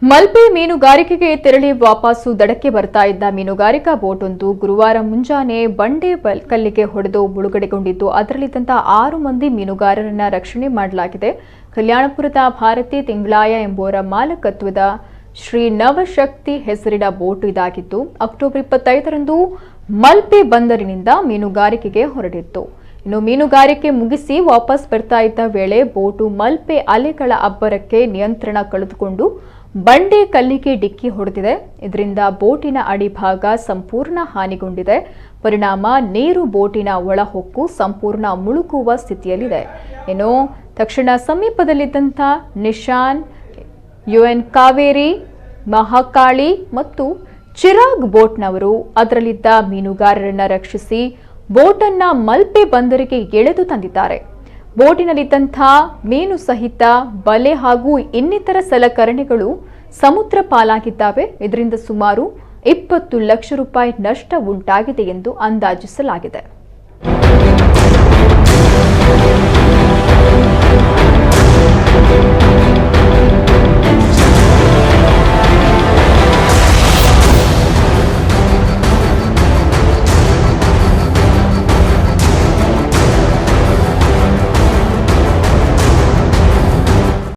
ಮಲ್ಪೆ ಮೀನುಗಾರಿಕೆಗೆ ತೆರಳಿ ವಾಪಸ್ಸು ದಡಕ್ಕೆ ಬರ್ತಾ ಇದ್ದ ಮೀನುಗಾರಿಕಾ ಬೋಟೊಂದು ಗುರುವಾರ ಮುಂಜಾನೆ ಬಂಡೆ ಕಲ್ಲಿಗೆ ಹೊಡೆದು ಮುಳುಗಡೆಗೊಂಡಿದ್ದು ಅದರಲ್ಲಿದ್ದಂತಹ 6 ಮಂದಿ ಮೀನುಗಾರರನ್ನ ರಕ್ಷಣೆ ಮಾಡಲಾಗಿದೆ. ಕಲ್ಯಾಣಪುರದ ಭಾರತಿ ತಿಂಗಳಾಯ ಎಂಬುವರ ಮಾಲಕತ್ವದ ಶ್ರೀ ನವಶಕ್ತಿ ಹೆಸರಿನ ಬೋಟ್ ಇದಾಗಿದ್ದು ಅಕ್ಟೋಬರ್ 25ರಂದು ಮಲ್ಪೆ ಬಂದರಿನಿಂದ ಮೀನುಗಾರಿಕೆಗೆ ಹೊರಟಿತ್ತು. ಇನ್ನು ಮೀನುಗಾರಿಕೆ ಮುಗಿಸಿ ವಾಪಸ್ ಬರ್ತಾ ಇದ್ದ ವೇಳೆ ಬೋಟು ಮಲ್ಪೆ ಅಲೆಗಳ ಅಬ್ಬರಕ್ಕೆ ನಿಯಂತ್ರಣ ಕಳೆದುಕೊಂಡು ಬಂಡೆ ಕಲ್ಲಿಗೆ ಡಿಕ್ಕಿ ಹೊಡೆದಿದೆ. ಇದರಿಂದ ಬೋಟಿನ ಅಡಿಭಾಗ ಸಂಪೂರ್ಣ ಹಾನಿಗೊಂಡಿದೆ. ಪರಿಣಾಮ ನೀರು ಬೋಟಿನ ಒಳಹೊಕ್ಕು ಸಂಪೂರ್ಣ ಮುಳುಗುವ ಸ್ಥಿತಿಯಲ್ಲಿದೆ. ಇನ್ನು ತಕ್ಷಣ ಸಮೀಪದಲ್ಲಿದ್ದಂಥ ನಿಶಾನ್, ಯುಎನ್ ಕಾವೇರಿ, ಮಹಾಕಾಳಿ ಮತ್ತು ಚಿರಾಗ್ ಬೋಟ್ನವರು ಅದರಲ್ಲಿದ್ದ ಮೀನುಗಾರರನ್ನ ರಕ್ಷಿಸಿ ಬೋಟನ್ನ ಮಲ್ಪೆ ಬಂದರಿಗೆ ಎಳೆದು ತಂದಿದ್ದಾರೆ. ಬೋಟಿನಲ್ಲಿದ್ದಂಥ ಮೀನು ಸಹಿತ ಬಲೆ ಹಾಗೂ ಇನ್ನಿತರ ಸಲಕರಣೆಗಳು ಸಮುದ್ರ ಪಾಲಾಗಿದ್ದಾವೆ. ಇದರಿಂದ ಸುಮಾರು 20 ಲಕ್ಷ ರೂಪಾಯಿ ನಷ್ಟ ಉಂಟಾಗಿದೆ ಎಂದು ಅಂದಾಜಿಸಲಾಗಿದೆ.